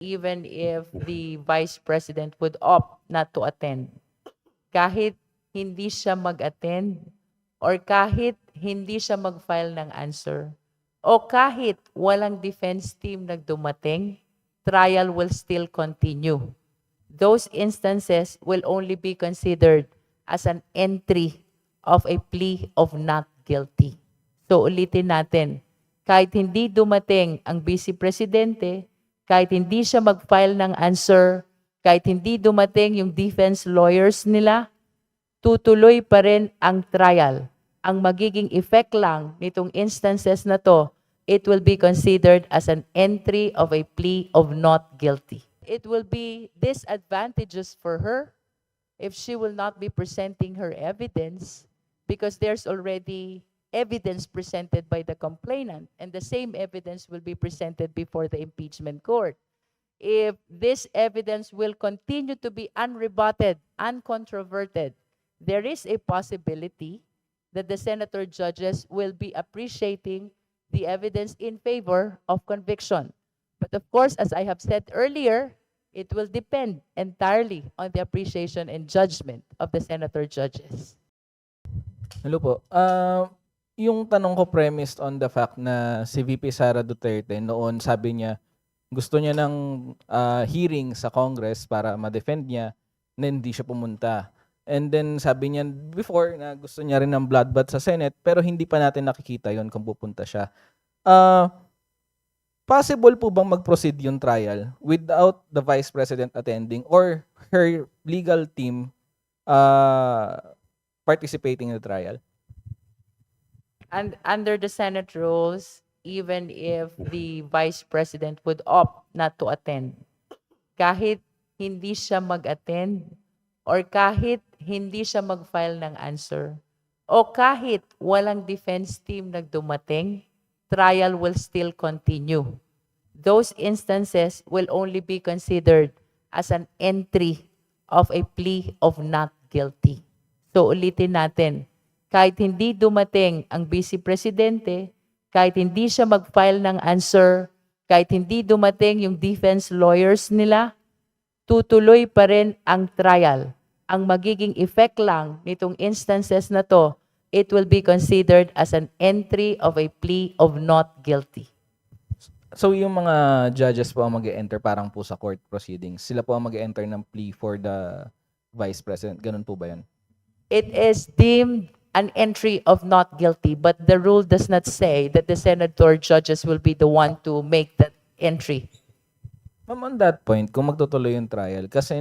even if the Vice President would opt not to attend. Kahit hindi siya mag-attend or kahit hindi siya mag-file ng answer o kahit walang defense team na dumating, trial will still continue. Those instances will only be considered as an entry of a plea of not guilty. So ulitin natin, kahit hindi dumating ang Vice Presidente, kahit hindi siya mag-file ng answer, kahit hindi dumating yung defense lawyers nila, tutuloy pa rin ang trial. Ang magiging effect lang nitong instances na to, it will be considered as an entry of a plea of not guilty. It will be disadvantageous for her if she will not be presenting her evidence because there's already evidence presented by the complainant and the same evidence will be presented before the impeachment court. If this evidence will continue to be unrebutted, uncontroverted, there is a possibility that the senator judges will be appreciating the evidence in favor of conviction. But of course, as I have said earlier, it will depend entirely on the appreciation and judgment of the senator judges. Hello po. Yung tanong ko premised on the fact na si VP Sara Duterte noon sabi niya gusto niya ng hearing sa Congress para ma-defend niya na hindi siya pumunta. And then sabi niya before na gusto niya rin ng bloodbath sa Senate pero hindi pa natin nakikita yon kung pupunta siya. Possible po bang mag-proceed yung trial without the Vice President attending or her legal team participating in the trial? And under the Senate rules, even if the Vice President would opt not to attend, kahit hindi siya mag-attend or kahit hindi siya mag-file ng answer o kahit walang defense team na dumating, trial will still continue. Those instances will only be considered as an entry of a plea of not guilty. So ulitin natin, kahit hindi dumating ang Vice Presidente, kahit hindi siya mag-file ng answer, kahit hindi dumating yung defense lawyers nila, tutuloy pa rin ang trial. Ang magiging effect lang nitong instances na to, it will be considered as an entry of a plea of not guilty. So yung mga judges po ang mag-enter parang po sa court proceedings. Sila po ang mag-enter ng plea for the Vice President. Ganun po ba yun? It is deemed an entry of not guilty, but the rule does not say that the senator judges will be the one to make that entry. Ma'am, on that point, kung magtutuloy yung trial, kasi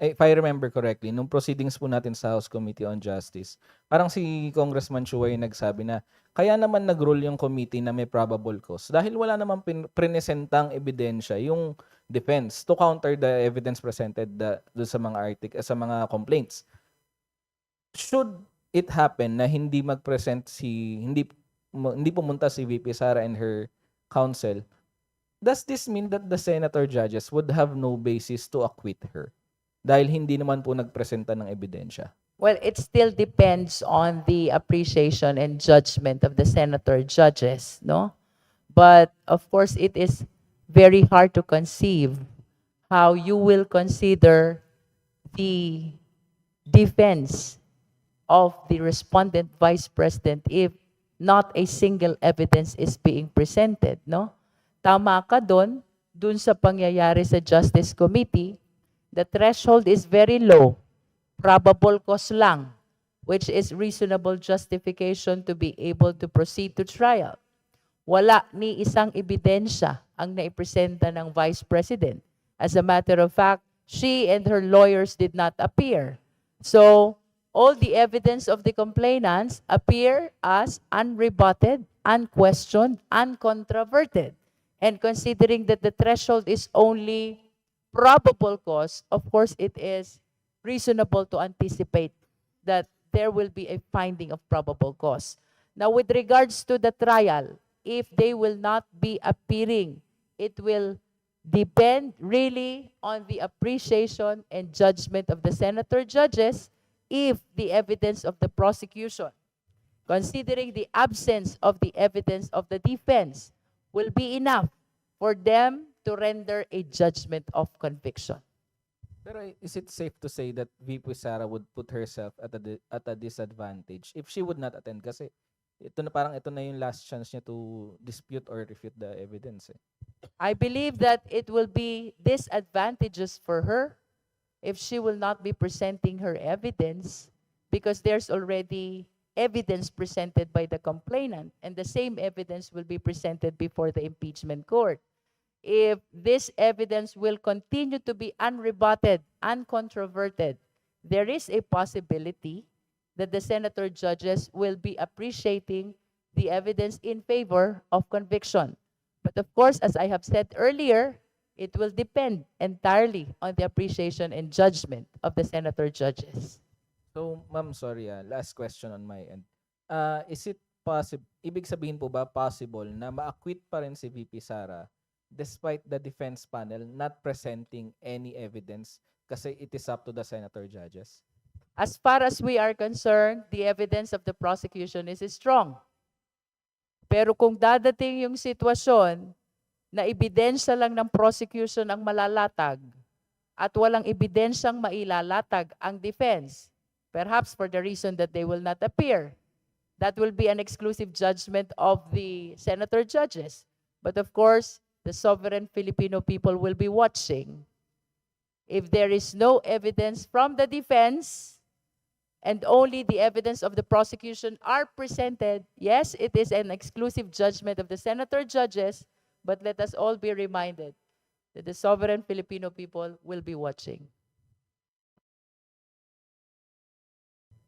if I remember correctly, nung proceedings po natin sa House Committee on Justice, parang si Congressman Chua yung nagsabi na, kaya naman nag-rule yung committee na may probable cause dahil wala naman prinesentang ebidensya yung defense to counter the evidence presented doon sa mga sa mga complaints. Should it happen na hindi mag-present hindi pumunta si VP Sara and her counsel, does this mean that the senator judges would have no basis to acquit her? Dahil hindi naman po nagpresenta ng ebidensya. Well, it still depends on the appreciation and judgment of the senator judges, no? But of course, it is very hard to conceive how you will consider the defense of the respondent vice president if not a single evidence is being presented, no? Tama ka dun sa pangyayari sa Justice Committee, the threshold is very low. Probable cause lang, which is reasonable justification to be able to proceed to trial. Wala ni isang ebidensya ang naipresenta ng Vice President. As a matter of fact, she and her lawyers did not appear. So, all the evidence of the complainants appear as unrebutted, unquestioned, uncontroverted. And considering that the threshold is only probable cause, of course it is reasonable to anticipate that there will be a finding of probable cause. Now, with regards to the trial, if they will not be appearing, it will depend really on the appreciation and judgment of the senator judges if the evidence of the prosecution, considering the absence of the evidence of the defense, will be enough for them to render a judgment of conviction. Pero is it safe to say that VP Sara would put herself at a disadvantage if she would not attend? Kasi ito na yung last chance niya to dispute or refute the evidence. I believe that it will be disadvantageous for her if she will not be presenting her evidence, because there's already evidence presented by the complainant, and the same evidence will be presented before the impeachment court. If this evidence will continue to be unrebutted, uncontroverted, there is a possibility that the senator judges will be appreciating the evidence in favor of conviction. But of course, as I have said earlier, it will depend entirely on the appreciation and judgment of the senator judges. So, ma'am, sorry, last question on my end. Is it possible, ibig sabihin po ba possible na ma-acquit pa rin si VP Sara despite the defense panel not presenting any evidence kasi it is up to the senator judges? As far as we are concerned, the evidence of the prosecution is strong. Pero kung dadating yung sitwasyon na ebidensya lang ng prosecution ang malalatag at walang ebidensyang mailalatag ang defense, perhaps for the reason that they will not appear, that will be an exclusive judgment of the senator judges. But of course, the sovereign Filipino people will be watching. If there is no evidence from the defense and only the evidence of the prosecution are presented, yes, it is an exclusive judgment of the senator judges, but let us all be reminded that the sovereign Filipino people will be watching.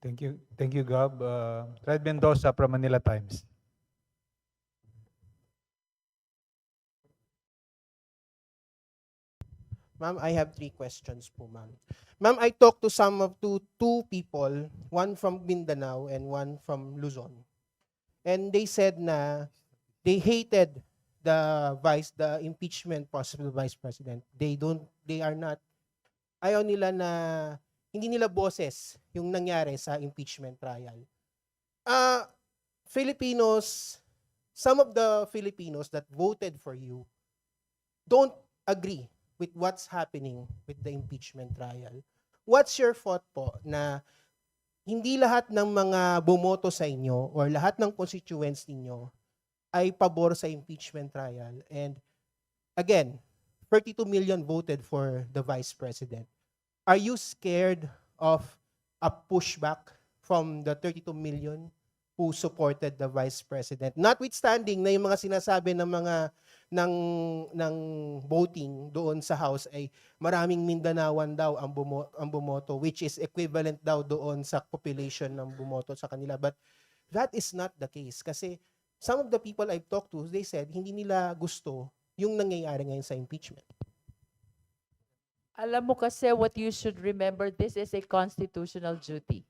Thank you. Thank you, Gab. Fred Mendoza from Manila Times. Ma'am, I have 3 questions po, ma'am. Ma'am, I talked to two people, one from Mindanao and one from Luzon. And they said na they hated the impeachment process of the Vice President. They are not, ayaw nila na, hindi nila boses yung nangyari sa impeachment trial. Filipinos, some of the Filipinos that voted for you don't agree with what's happening with the impeachment trial. What's your thought po na hindi lahat ng mga bumoto sa inyo or lahat ng constituents ninyo ay pabor sa impeachment trial? And again, 32 million voted for the Vice President. Are you scared of a pushback from the 32 million who supported the Vice President? Notwithstanding na yung mga sinasabi ng mga ng voting doon sa House ay maraming Mindanaoan daw ang bumoto, which is equivalent daw doon sa population ng bumoto sa kanila. But that is not the case. Kasi some of the people I've talked to, they said hindi nila gusto yung nangyayari ngayon sa impeachment. Alam mo kasi, what you should remember, this is a constitutional duty.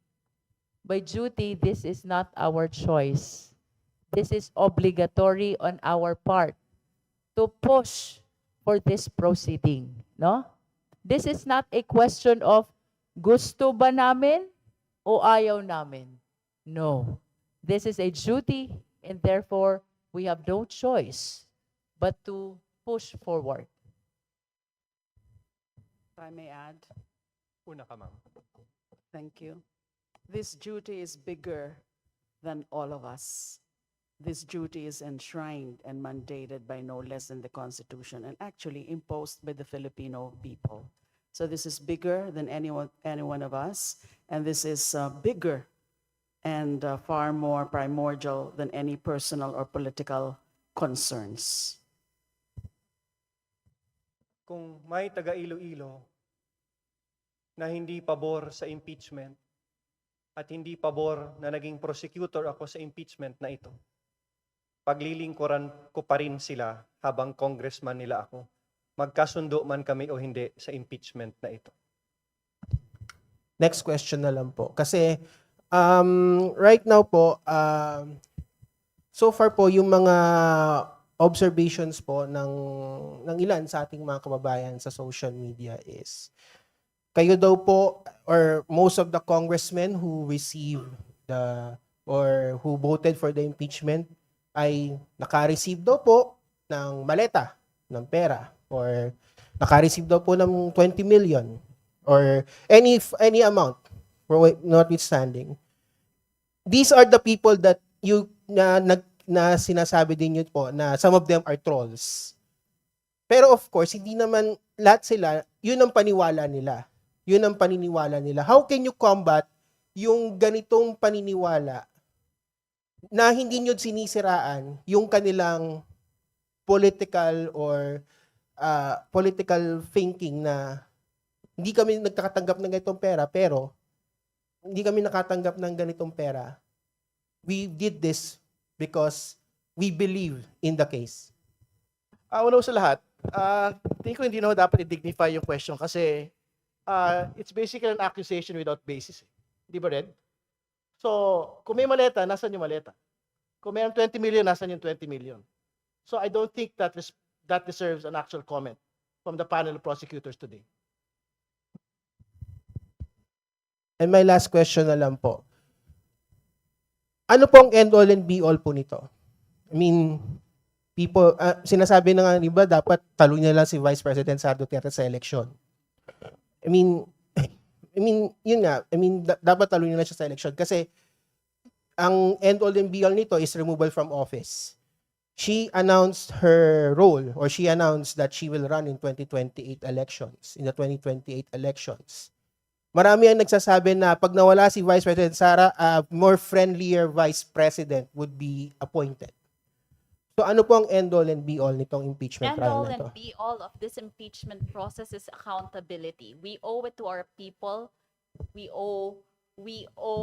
By duty, this is not our choice. This is obligatory on our part to push for this proceeding, no? This is not a question of gusto ba namin o ayaw namin. No. This is a duty, and therefore, we have no choice but to push forward. If I may add, Una ka, ma'am. thank you. This duty is bigger than all of us. This duty is enshrined and mandated by no less than the Constitution and actually imposed by the Filipino people. So this is bigger than any one of us, and this is bigger and far more primordial than any personal or political concerns. Kung may taga Iloilo na hindi pabor sa impeachment at hindi pabor na naging prosecutor ako sa impeachment na ito, paglilingkuran ko pa rin sila habang congressman nila ako. Magkasundo man kami o hindi sa impeachment na ito. Next question na lang po. Kasi right now po, so far po yung mga observations po ng ilan sa ating mga kababayan sa social media is kayo daw po or most of the congressmen who received or who voted for the impeachment ay naka-receive daw po ng maleta, ng pera, or naka-receive daw po ng 20 million or any amount notwithstanding. These are the people that na sinasabi din yun po na some of them are trolls. Pero of course, hindi naman lahat sila, yun ang paniwala nila. Yun ang paniniwala nila. How can you combat yung ganitong paniniwala na hindi nyo sinisiraan yung kanilang political or political thinking na hindi kami nagtakatanggap ng ganitong pera, pero hindi kami nakatanggap ng ganitong pera. We did this because we believe in the case. Una sa lahat, tingin ko hindi na ho dapat i-dignify yung question kasi it's basically an accusation without basis. Di ba, Red? So, kung may maleta, nasan yung maleta? Kung mayroong 20 million, nasan yung 20 million? So, I don't think that deserves an actual comment from the panel of prosecutors today. And my last question na lang po. Ano pong end all and be all po nito? I mean, people, sinasabi na nga, di ba, dapat talo niya lang si Vice President Sara Duterte sa election. I mean, yun nga. I mean, dapat talo niya lang siya sa election kasi ang end all and be all nito is removal from office. She announced her role or she announced that she will run in 2028 elections, in the 2028 elections. Marami ang nagsasabi na pag nawala si Vice President Sara, a more friendlier Vice President would be appointed. So ano po ang end all and be all nitong impeachment End trial all na to? and be all of this impeachment process is accountability. We owe it to our people. We owe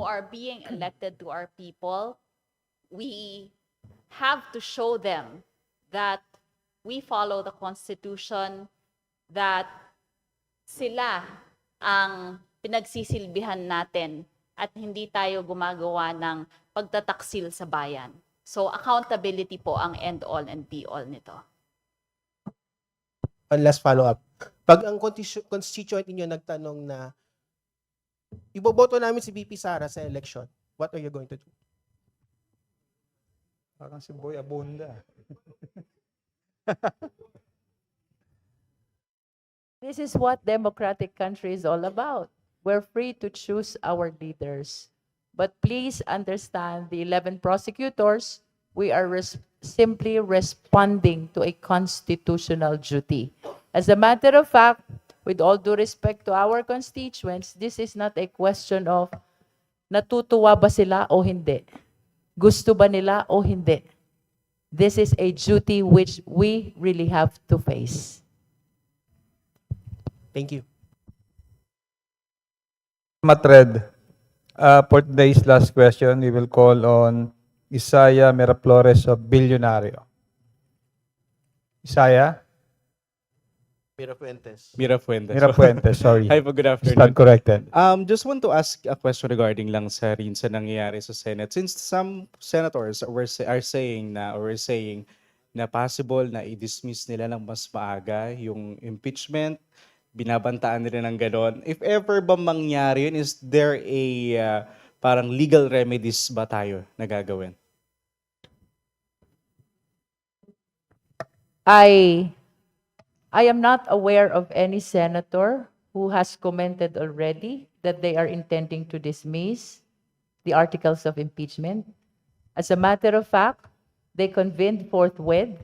our being elected to our people. We have to show them that we follow the Constitution, that sila ang pinagsisilbihan natin at hindi tayo gumagawa ng pagtataksil sa bayan. So accountability po ang end all and be all nito. One last follow-up. Pag ang constituent niyo nagtanong na iboboto namin si VP Sara sa election, what are you going to do? Parang si Boy Abunda. This is what democratic country is all about. We're free to choose our leaders. But please understand, the 11 prosecutors, we are simply responding to a constitutional duty. As a matter of fact, with all due respect to our constituents, this is not a question of natutuwa ba sila o hindi. Gusto ba nila o hindi. This is a duty which we really have to face. Thank you. Matred, for today's last question, we will call on Isaiah Miraflores of Billionario. Isaiah? Mirafuentes. Mirafuentes, sorry. Hi po, good Stand afternoon. corrected. Just want to ask a question regarding lang sa rin sa nangyayari sa Senate. Since some senators are saying na possible na i-dismiss nila ng mas maaga yung impeachment, binabantaan nila ng ganon. If ever ba mangyari yun, is there a parang legal remedies ba tayo na gagawin? I am not aware of any senator who has commented already that they are intending to dismiss the articles of impeachment. As a matter of fact, they convened forthwith.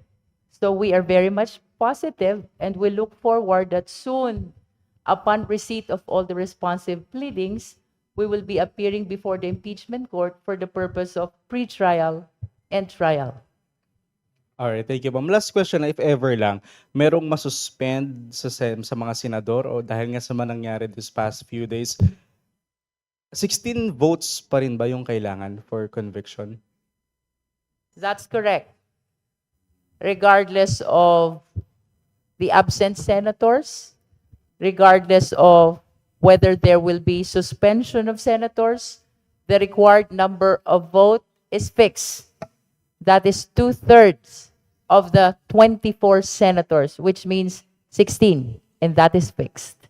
So we are very much positive and we look forward that soon, upon receipt of all the responsive pleadings, we will be appearing before the impeachment court for the purpose of pre-trial and trial. Alright, thank you, ma'am. Last question, if ever lang, merong masuspend sa mga senador o dahil nga sa mga nangyari this past few days, 16 votes pa rin ba yung kailangan for conviction? That's correct. Regardless of the absent senators, regardless of whether there will be suspension of senators, the required number of vote is fixed. That is 2/3 of the 24 senators, which means 16, and that is fixed.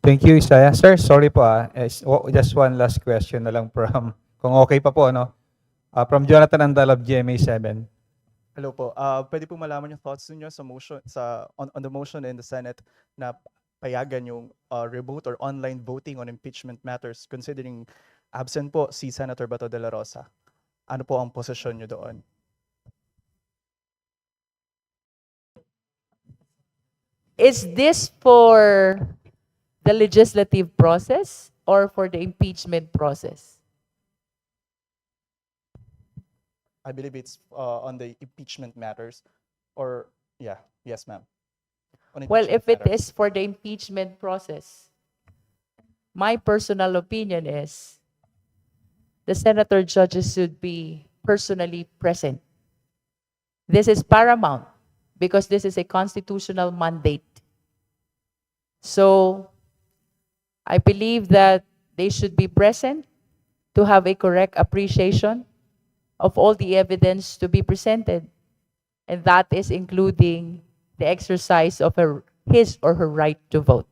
Thank you, Isaiah. Sir, sorry po just one last question na lang from, kung okay pa po, no? From Jonathan Andal of GMA7. Hello po. Pwede po malaman yung thoughts niyo sa motion on the motion in the Senate na payagan yung remote or online voting on impeachment matters considering absent po si Senator Bato de la Rosa. Ano po ang posisyon niyo doon? Is this for the legislative process or for the impeachment process? I believe it's on the impeachment matters or yes ma'am. On Well, impeachment if it matters. is for the impeachment process, my personal opinion is the senator judges should be personally present. This is paramount because this is a constitutional mandate. So I believe that they should be present to have a correct appreciation of all the evidence to be presented. And that is including the exercise of his or her right to vote.